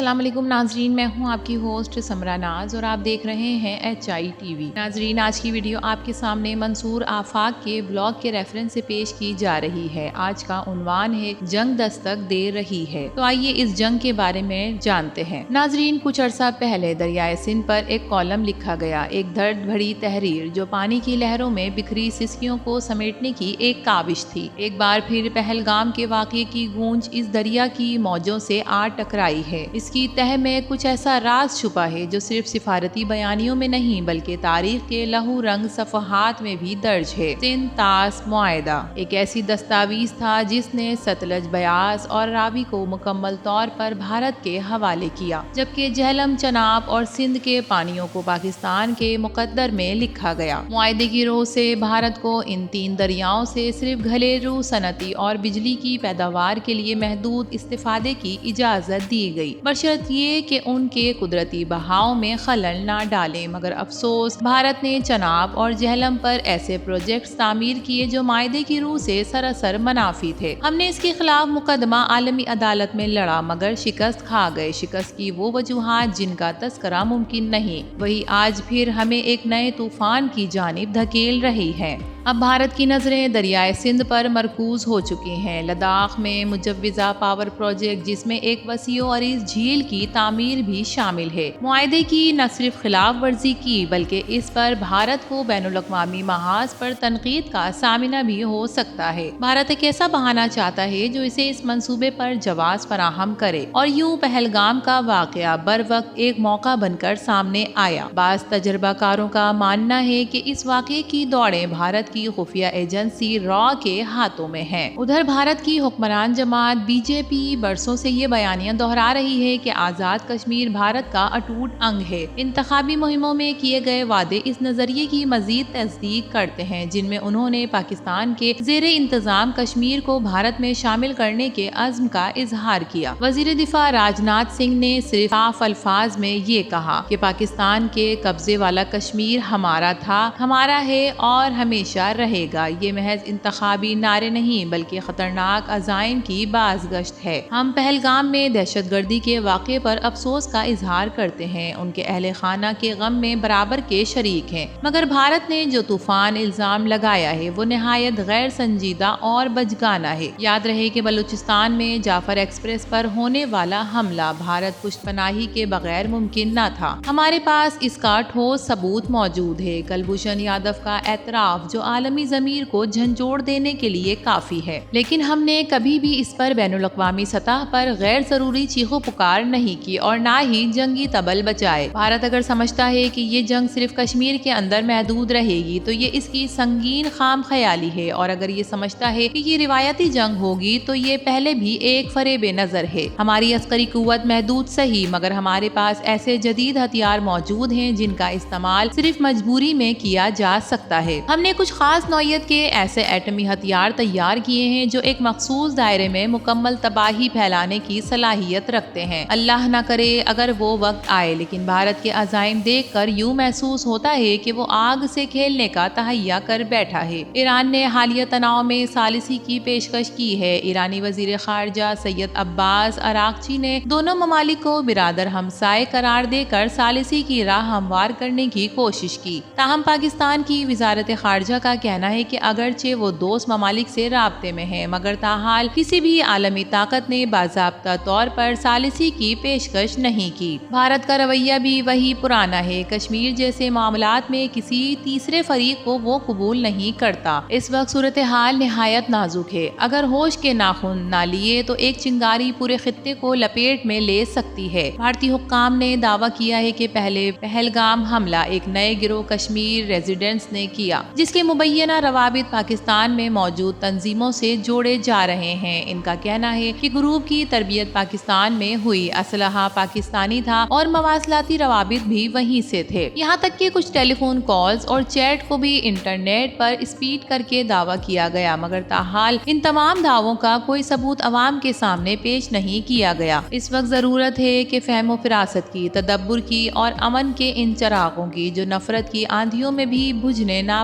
السلام علیکم ناظرین، میں ہوں آپ کی ہوسٹ سمرا ناز اور آپ دیکھ رہے ہیں HI TV۔ ناظرین، آج کی ویڈیو آپ کے سامنے منصور آفاق کے بلاگ کے ریفرنس سے پیش کی جا رہی ہے۔ آج کا عنوان ہے جنگ دستک دے رہی ہے، تو آئیے اس جنگ کے بارے میں جانتے ہیں۔ ناظرین، کچھ عرصہ پہلے دریائے سندھ پر ایک کالم لکھا گیا، ایک درد بھری تحریر جو پانی کی لہروں میں بکھری سسکیوں کو سمیٹنے کی ایک کاوش تھی۔ ایک بار پھر پہلگام کے واقعے کی گونج اس دریا کی موجوں سے آ ٹکرائی ہے۔ اس کی تہہ میں کچھ ایسا راز چھپا ہے جو صرف سفارتی بیانیوں میں نہیں بلکہ تاریخ کے لہو رنگ صفحات میں بھی درج ہے۔ سندھ طاس معاہدہ ایک ایسی دستاویز تھا جس نے ستلج، بیاس اور راوی کو مکمل طور پر بھارت کے حوالے کیا، جبکہ جہلم، چناب اور سندھ کے پانیوں کو پاکستان کے مقدر میں لکھا گیا۔ معاہدے کی روح سے بھارت کو ان تین دریاؤں سے صرف گھریلو صنعتی اور بجلی کی پیداوار کے لیے محدود استفادے کی اجازت دی گئی، بشرط یہ کہ ان کے قدرتی بہاؤ میں خلل نہ ڈالیں۔ مگر افسوس، بھارت نے چناب اور جہلم پر ایسے پروجیکٹس تعمیر کیے جو معاہدے کی روح سے سراسر منافی تھے۔ ہم نے اس کے خلاف مقدمہ عالمی عدالت میں لڑا مگر شکست کھا گئے۔ شکست کی وہ وجوہات جن کا تذکرہ ممکن نہیں، وہی آج پھر ہمیں ایک نئے طوفان کی جانب دھکیل رہی ہے۔ اب بھارت کی نظریں دریائے سندھ پر مرکوز ہو چکی ہیں۔ لداخ میں مجوزہ پاور پروجیکٹ، جس میں ایک وسیع و عریض جھیل کی تعمیر بھی شامل ہے، معاہدے کی نہ صرف خلاف ورزی کی بلکہ اس پر بھارت کو بین الاقوامی محاذ پر تنقید کا سامنا بھی ہو سکتا ہے۔ بھارت ایک ایسا بہانہ چاہتا ہے جو اسے اس منصوبے پر جواز فراہم کرے، اور یوں پہلگام کا واقعہ بر وقت ایک موقع بن کر سامنے آیا۔ بعض تجربہ کاروں کا ماننا ہے کہ اس واقعے کی دوڑیں بھارت کی خفیہ ایجنسی را کے ہاتھوں میں ہیں۔ ادھر بھارت کی حکمران جماعت BJP برسوں سے یہ بیانیاں دہرا رہی ہے کہ آزاد کشمیر بھارت کا اٹوٹ انگ ہے۔ انتخابی مہموں میں کیے گئے وعدے اس نظریے کی مزید تصدیق کرتے ہیں، جن میں انہوں نے پاکستان کے زیر انتظام کشمیر کو بھارت میں شامل کرنے کے عزم کا اظہار کیا۔ وزیر دفاع راجناتھ سنگھ نے صرف صاف الفاظ میں یہ کہا کہ پاکستان کے قبضے والا کشمیر ہمارا تھا، ہمارا ہے اور ہمیشہ رہے گا۔ یہ محض انتخابی نعرے نہیں بلکہ خطرناک عزائم کی بازگشت ہے۔ ہم پہلگام میں دہشت گردی کے واقعے پر افسوس کا اظہار کرتے ہیں، ان کے اہل خانہ کے غم میں برابر کے شریک ہیں، مگر بھارت نے جو طوفان الزام لگایا ہے وہ نہایت غیر سنجیدہ اور بچگانہ ہے۔ یاد رہے کہ بلوچستان میں جعفر ایکسپریس پر ہونے والا حملہ بھارت پشت پناہی کے بغیر ممکن نہ تھا۔ ہمارے پاس اس کا ٹھوس ثبوت موجود ہے، کلبھوشن یادو کا اعتراف جو عالمی ضمیر کو جھنجھوڑ دینے کے لیے کافی ہے، لیکن ہم نے کبھی بھی اس پر بین الاقوامی سطح پر غیر ضروری چیخو پکار نہیں کی اور نہ ہی جنگی طبل بجائے۔ بھارت اگر سمجھتا ہے کہ یہ جنگ صرف کشمیر کے اندر محدود رہے گی تو یہ اس کی سنگین خام خیالی ہے، اور اگر یہ سمجھتا ہے کہ یہ روایتی جنگ ہوگی تو یہ پہلے بھی ایک فریب نظر ہے۔ ہماری عسکری قوت محدود صحیح، مگر ہمارے پاس ایسے جدید ہتھیار موجود ہیں جن کا استعمال صرف مجبوری میں کیا جا سکتا ہے۔ ہم نے کچھ خاص نوعیت کے ایسے ایٹمی ہتھیار تیار کیے ہیں جو ایک مخصوص دائرے میں مکمل تباہی پھیلانے کی صلاحیت رکھتے ہیں۔ اللہ نہ کرے اگر وہ وقت آئے، لیکن بھارت کے عزائم دیکھ کر یوں محسوس ہوتا ہے کہ وہ آگ سے کھیلنے کا تہیا کر بیٹھا ہے۔ ایران نے حالیہ تناؤ میں ثالثی کی پیشکش کی ہے۔ ایرانی وزیر خارجہ سید عباس اراغچی نے دونوں ممالک کو برادر ہمسائے قرار دے کر ثالثی کی راہ ہموار کرنے کی کوشش کی۔ تاہم پاکستان کی وزارت خارجہ کا کہنا ہے کہ اگرچہ وہ دوست ممالک سے رابطے میں ہیں، مگر تاحال کسی بھی عالمی طاقت نے باضابطہ طور پر ثالثی کی پیشکش نہیں کی۔ بھارت کا رویہ بھی وہی پرانا ہے، کشمیر جیسے معاملات میں کسی تیسرے فریق کو وہ قبول نہیں کرتا۔ اس وقت صورتحال نہایت نازک ہے، اگر ہوش کے ناخن نہ لیے تو ایک چنگاری پورے خطے کو لپیٹ میں لے سکتی ہے۔ بھارتی حکام نے دعویٰ کیا ہے کہ پہلے پہلگام حملہ ایک نئے گروہ کشمیر ریزیڈنٹس نے کیا، جس کے مبینہ روابط پاکستان میں موجود تنظیموں سے جوڑے جا رہے ہیں۔ ان کا کہنا ہے کہ گروپ کی تربیت پاکستان میں ہوئی، اسلحہ پاکستانی تھا اور مواصلاتی روابط بھی وہیں سے تھے، یہاں تک کہ کچھ ٹیلی فون کالز اور چیٹ کو بھی انٹرنیٹ پر اسپیڈ کر کے دعویٰ کیا گیا، مگر تاحال ان تمام دعووں کا کوئی ثبوت عوام کے سامنے پیش نہیں کیا گیا۔ اس وقت ضرورت ہے کہ فہم و فراست کی، تدبر کی اور امن کے ان چراغوں کی جو نفرت کی آندھیوں میں بھی بجھنے نہ